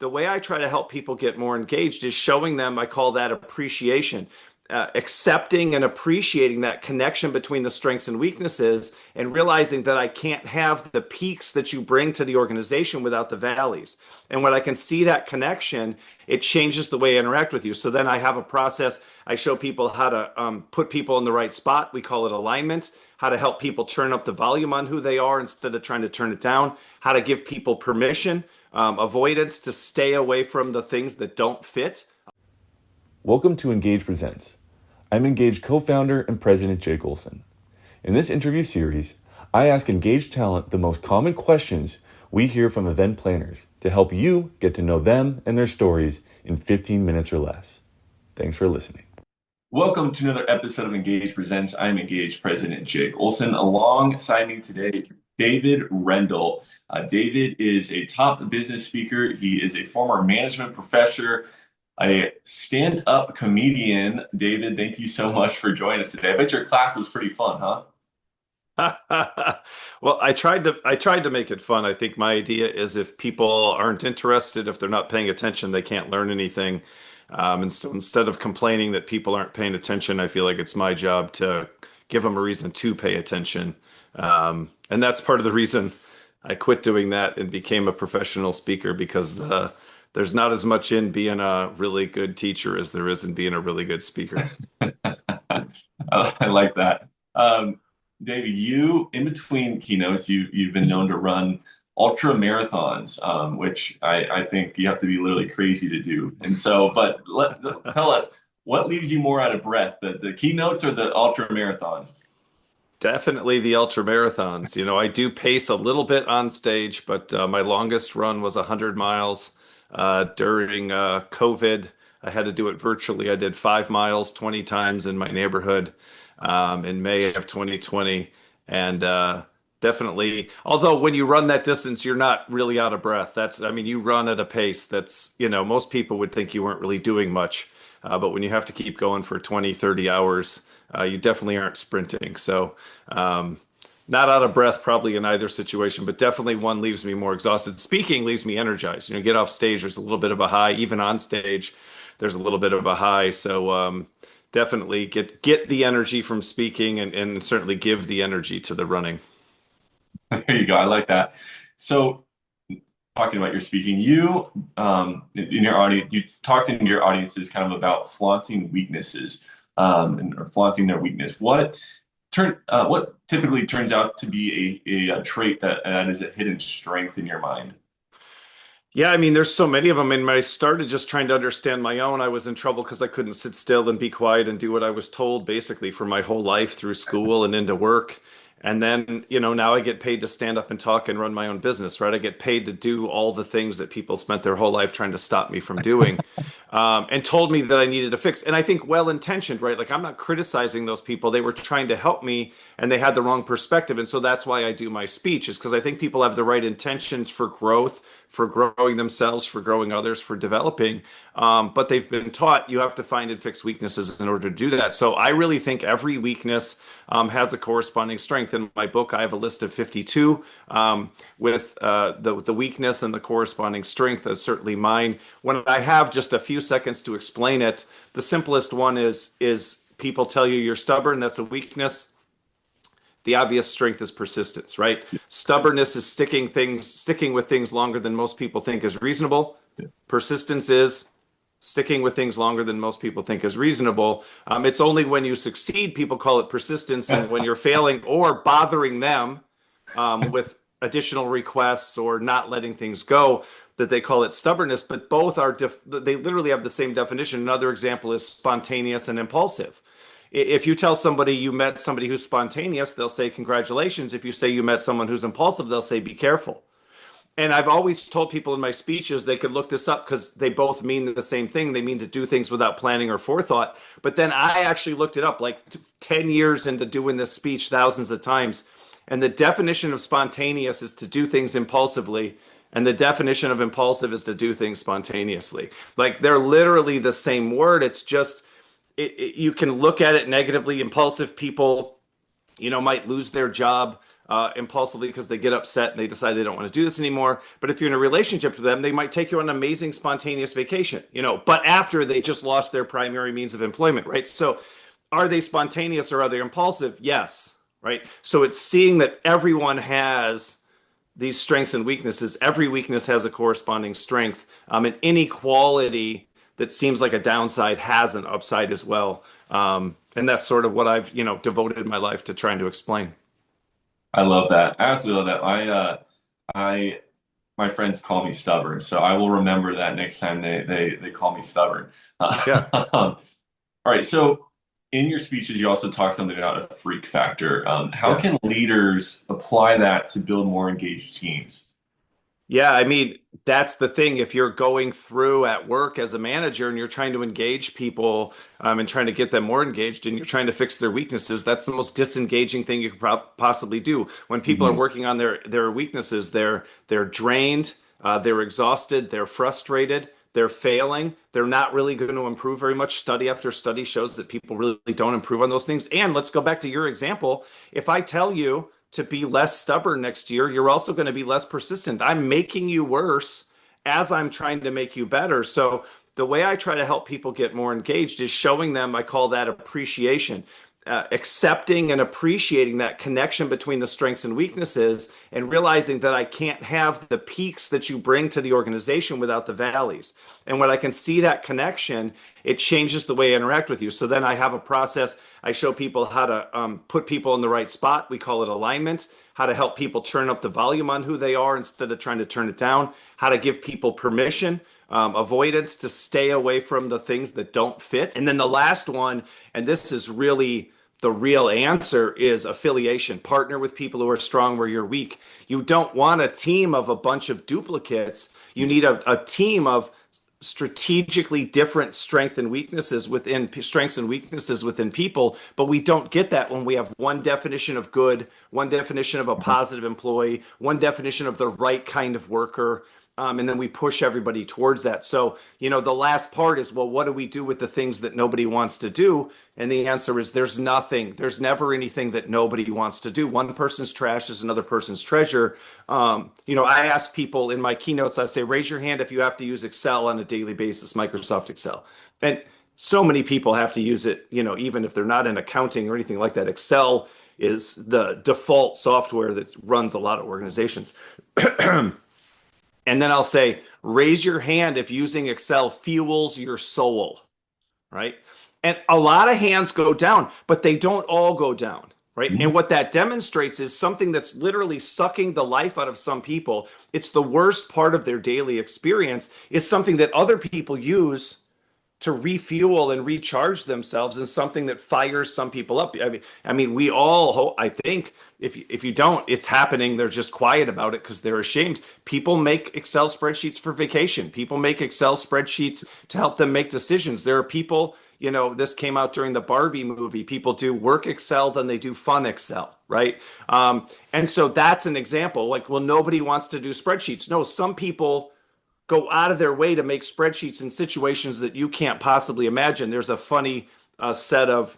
the way I try to help people get more engaged is showing them, I call that appreciation, accepting and appreciating that connection between the strengths and weaknesses, and realizing that I can't have the peaks that you bring to the organization without the valleys. And when I can see that connection, it changes the way I interact with you. So then I have a process. I show people how to put people in the right spot. We call it alignment. How to help people turn up the volume on who they are instead of trying to turn it down. How to give people permission, avoidance to stay away from the things that don't fit. Welcome to Engage Presents. I'm Engage co-founder and president Jake Olson. In this interview series, I ask Engage talent the most common questions we hear from event planners to help you get to know them and their stories in 15 minutes or less. Thanks for listening. Welcome to another episode of Engage Presents. I'm Engage president Jake Olson. Alongside me today, David Rendall. David is a top business speaker. He is a former management professor, a stand-up comedian. David, thank you so much for joining us today. I bet your class was pretty fun, huh? Well, I tried to make it fun. I think my idea is if people aren't interested, if they're not paying attention, they can't learn anything. And so instead of complaining that people aren't paying attention, I feel like it's my job to give them a reason to pay attention. And that's part of the reason I quit doing that and became a professional speaker, because there's not as much in being a really good teacher as there is in being a really good speaker. I like that. David, you, in between keynotes, you've been known to run ultra marathons, which I think you have to be literally crazy to do. And so, but tell us, what leaves you more out of breath, the keynotes or the ultra marathons? Definitely the ultra marathons. You know, I do pace a little bit on stage, but my longest run was 100 miles during COVID. I had to do it virtually. I did 5 miles 20 times in my neighborhood in May of 2020. And definitely, although when you run that distance, you're not really out of breath. You run at a pace that's, most people would think you weren't really doing much. But when you have to keep going for 20, 30 hours, you definitely aren't sprinting. So, not out of breath probably in either situation, but definitely one leaves me more exhausted. Speaking leaves me energized. Get off stage, there's a little bit of a high. Even on stage, there's a little bit of a high. So, definitely get the energy from speaking and certainly give the energy to the running. There you go. I like that. So, talking about your speaking, you in your audience, you talking to your audiences kind of about flaunting weaknesses, or flaunting their weakness. What typically turns out to be a trait that is a hidden strength in your mind? Yeah, there's so many of them. And when I started just trying to understand my own, I was in trouble because I couldn't sit still and be quiet and do what I was told basically for my whole life through school and into work. And then, now I get paid to stand up and talk and run my own business, right? I get paid to do all the things that people spent their whole life trying to stop me from doing, and told me that I needed to fix. And I think well-intentioned, right? Like, I'm not criticizing those people. They were trying to help me and they had the wrong perspective. And so that's why I do my speech, is because I think people have the right intentions for growth, for growing themselves, for growing others, for developing. But they've been taught you have to find and fix weaknesses in order to do that. So I really think every weakness has a corresponding strength. In my book, I have a list of 52 with the weakness and the corresponding strength. That's certainly mine. When I have just a few seconds to explain it, the simplest one is people tell you you're stubborn. That's a weakness. The obvious strength is persistence, right? Stubbornness is sticking with things longer than most people think is reasonable. Persistence is sticking with things longer than most people think is reasonable. It's only when you succeed, people call it persistence, and when you're failing or bothering them with additional requests or not letting things go, that they call it stubbornness. But both they literally have the same definition. Another example is spontaneous and impulsive. If you tell somebody you met somebody who's spontaneous, they'll say congratulations. If you say you met someone who's impulsive, they'll say be careful. And I've always told people in my speeches they could look this up because they both mean the same thing. They mean to do things without planning or forethought. But then I actually looked it up like 10 years into doing this speech thousands of times. And the definition of spontaneous is to do things impulsively. And the definition of impulsive is to do things spontaneously. Like, they're literally the same word. It's just, you can look at it negatively. Impulsive people, might lose their job impulsively because they get upset and they decide they don't want to do this anymore. But if you're in a relationship with them, they might take you on an amazing spontaneous vacation, but after they just lost their primary means of employment, right? So are they spontaneous or are they impulsive? Yes, right? So it's seeing that everyone has these strengths and weaknesses. Every weakness has a corresponding strength. And inequality that seems like a downside has an upside as well. And that's sort of what I've, devoted my life to trying to explain. I love that. I absolutely love that. I my friends call me stubborn, so I will remember that next time they call me stubborn. Yeah. All right. So in your speeches, you also talk something about a freak factor. How Yeah. can leaders apply that to build more engaged teams? Yeah, I mean, that's the thing. If you're going through at work as a manager and you're trying to engage people and trying to get them more engaged and you're trying to fix their weaknesses, that's the most disengaging thing you could possibly do. When people are Mhm. working on their weaknesses, they're drained, they're exhausted, they're frustrated, they're failing. They're not really going to improve very much. Study after study shows that people really don't improve on those things. And let's go back to your example. If I tell you to be less stubborn next year, you're also going to be less persistent. I'm making you worse as I'm trying to make you better. So the way I try to help people get more engaged is showing them, I call that appreciation. Accepting and appreciating that connection between the strengths and weaknesses, and realizing that I can't have the peaks that you bring to the organization without the valleys. And when I can see that connection, it changes the way I interact with you. So then I have a process. I show people how to put people in the right spot. We call it alignment. How to help people turn up the volume on who they are instead of trying to turn it down. How to give people permission, avoidance to stay away from the things that don't fit. And then the last one, and this is really the real answer, is affiliation. Partner with people who are strong where you're weak. You don't want a team of a bunch of duplicates. You need a team of strategically different strengths and weaknesses within people, but we don't get that when we have one definition of good, one definition of a positive employee, one definition of the right kind of worker. And then we push everybody towards that. So, the last part is, well, what do we do with the things that nobody wants to do? And the answer is there's nothing. There's never anything that nobody wants to do. One person's trash is another person's treasure. I ask people in my keynotes, I say, raise your hand if you have to use Excel on a daily basis, Microsoft Excel. And so many people have to use it, even if they're not in accounting or anything like that. Excel is the default software that runs a lot of organizations. And then I'll say, raise your hand if using Excel fuels your soul, right? And a lot of hands go down, but they don't all go down, right? Mhm. And what that demonstrates is something that's literally sucking the life out of some people. It's the worst part of their daily experience, is something that other people use to refuel and recharge themselves, and something that fires some people up. I mean, we all, I think, if you don't, it's happening. They're just quiet about it because they're ashamed. People make Excel spreadsheets for vacation. People make Excel spreadsheets to help them make decisions. There are people, this came out during the Barbie movie. People do work Excel, then they do fun Excel, right? And so that's an example. Like, well, nobody wants to do spreadsheets. No, some people go out of their way to make spreadsheets in situations that you can't possibly imagine. There's a funny set of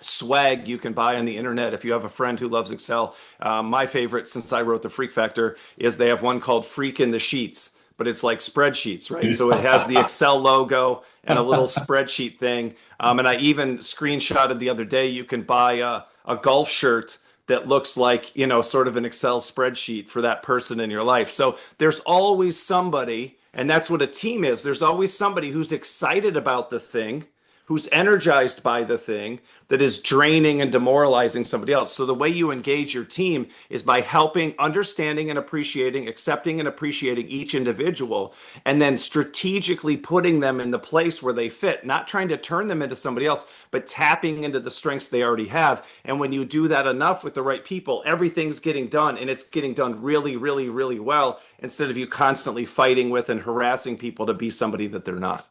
swag you can buy on the internet if you have a friend who loves Excel. My favorite, since I wrote the Freak Factor, is they have one called Freak in the Sheets, but it's like spreadsheets, right? So it has the Excel logo and a little spreadsheet thing. And I even screenshotted the other day, you can buy a golf shirt that looks like, sort of an Excel spreadsheet for that person in your life. So there's always somebody, and that's what a team is. There's always somebody who's excited about the thing, who's energized by the thing, that is draining and demoralizing somebody else. So the way you engage your team is by helping, understanding and appreciating, accepting and appreciating each individual, and then strategically putting them in the place where they fit, not trying to turn them into somebody else, but tapping into the strengths they already have. And when you do that enough with the right people, everything's getting done, and it's getting done really, really, really well, instead of you constantly fighting with and harassing people to be somebody that they're not.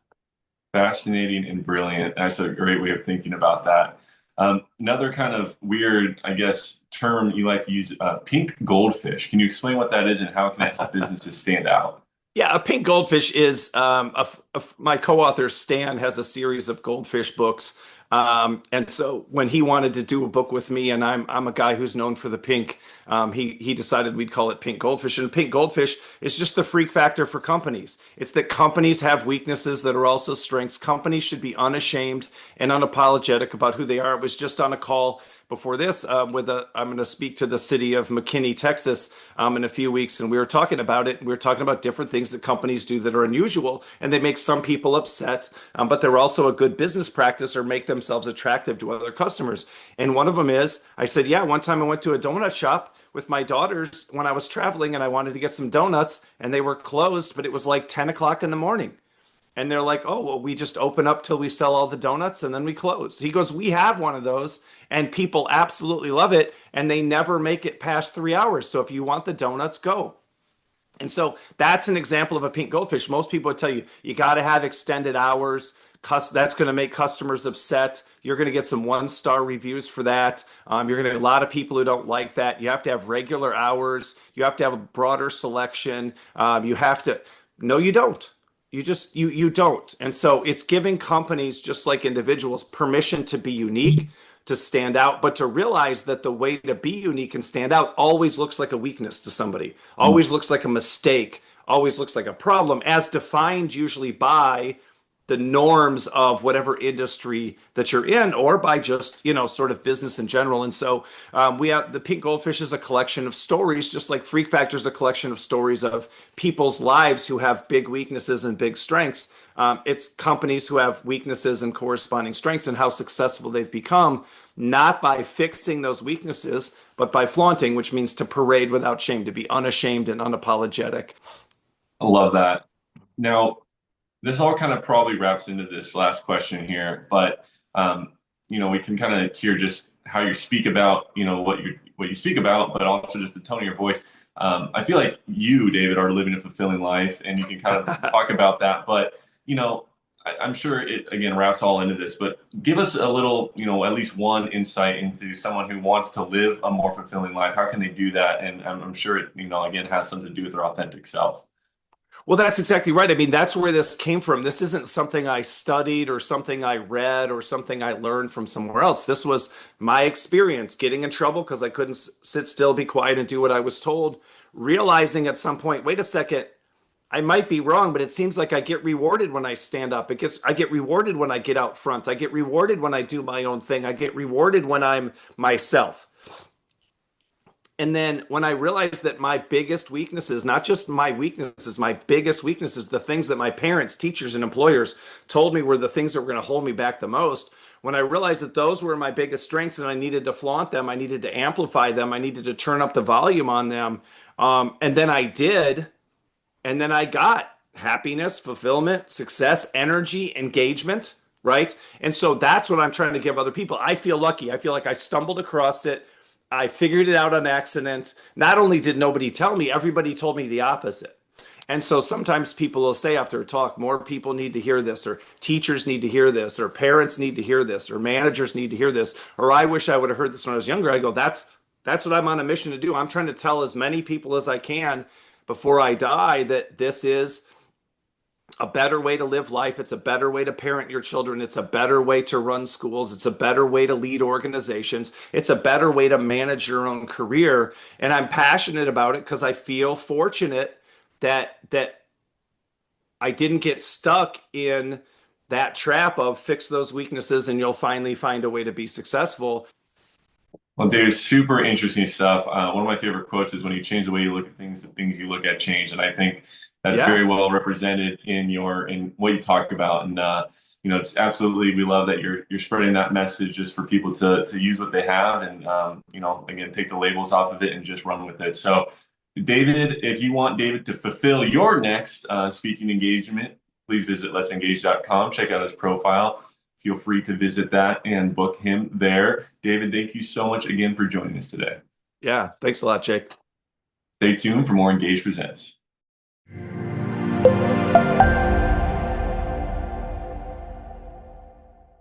Fascinating and brilliant. That's a great way of thinking about that. Another kind of weird, I guess, term you like to use, pink goldfish. Can you explain what that is and how can it help businesses stand out? Yeah, a pink goldfish is my co-author Stan has a series of goldfish books. And so when he wanted to do a book with me, and I'm a guy who's known for the pink, he decided we'd call it Pink Goldfish. And Pink Goldfish is just the freak factor for companies. It's that companies have weaknesses that are also strengths. Companies should be unashamed and unapologetic about who they are. It was just on a call before this I'm going to speak to the city of McKinney, Texas, in a few weeks, and we were talking about it. We were talking about different things that companies do that are unusual, and they make some people upset, but they're also a good business practice or make themselves attractive to other customers. And one of them is, I said, yeah, one time I went to a donut shop with my daughters when I was traveling, and I wanted to get some donuts, and they were closed, but it was like 10 o'clock in the morning. And they're like, oh, well, we just open up till we sell all the donuts and then we close. He goes, we have one of those and people absolutely love it and they never make it past 3 hours. So if you want the donuts, go. And so that's an example of a pink goldfish. Most people would tell you, you got to have extended hours. That's going to make customers upset. You're going to get some one-star reviews for that. You're going to get a lot of people who don't like that. You have to have regular hours. You have to have a broader selection. You have to, no, you don't. You don't. And so it's giving companies, just like individuals, permission to be unique, to stand out, but to realize that the way to be unique and stand out always looks like a weakness to somebody, always looks like a mistake, always looks like a problem, as defined usually by the norms of whatever industry that you're in or by just, sort of business in general. And so we have the Pink Goldfish is a collection of stories, just like Freak Factor is a collection of stories of people's lives who have big weaknesses and big strengths. It's companies who have weaknesses and corresponding strengths and how successful they've become, not by fixing those weaknesses, but by flaunting, which means to parade without shame, to be unashamed and unapologetic. I love that. Now, this all kind of probably wraps into this last question here, but we can kind of hear just how you speak about, what you speak about, but also just the tone of your voice. I feel like you, David, are living a fulfilling life, and you can kind of talk about that. But I'm sure it again wraps all into this. But give us a little, at least one insight into someone who wants to live a more fulfilling life. How can they do that? And I'm sure it, again, has something to do with their authentic self. Well, that's exactly right. I mean, that's where this came from. This isn't something I studied or something I read or something I learned from somewhere else. This was my experience getting in trouble because I couldn't sit still, be quiet, and do what I was told. Realizing at some point, wait a second, I might be wrong, but it seems like I get rewarded when I stand up. I get rewarded when I get out front. I get rewarded when I do my own thing. I get rewarded when I'm myself. And then when I realized that my biggest weaknesses, not just my weaknesses, my biggest weaknesses, the things that my parents, teachers, and employers told me were the things that were going to hold me back the most, when I realized that those were my biggest strengths and I needed to flaunt them, I needed to amplify them, I needed to turn up the volume on them. And then I did. And then I got happiness, fulfillment, success, energy, engagement, right? And so that's what I'm trying to give other people. I feel lucky. I feel like I stumbled across it. I figured it out on accident. Not only did nobody tell me, everybody told me the opposite. And so sometimes people will say after a talk, more people need to hear this, or teachers need to hear this, or parents need to hear this, or managers need to hear this, or I wish I would have heard this when I was younger. I go, that's what I'm on a mission to do. I'm trying to tell as many people as I can before I die that this is a better way to live life. It's a better way to parent your children. It's a better way to run schools. It's a better way to lead organizations. It's a better way to manage your own career. And I'm passionate about it because I feel fortunate that I didn't get stuck in that trap of fix those weaknesses and you'll finally find a way to be successful. Well, Dave, super interesting stuff. One of my favorite quotes is when you change the way you look at things, the things you look at change. And I think that's very Yeah. well represented in what you talk about. And it's absolutely, we love that you're spreading that message just for people to use what they have and again, take the labels off of it and just run with it. So David, if you want David to fulfill your next speaking engagement, please visit letsengage.com, check out his profile. Feel free to visit that and book him there. David, thank you so much again for joining us today. Yeah. Thanks a lot, Jake. Stay tuned for more Engage Presents.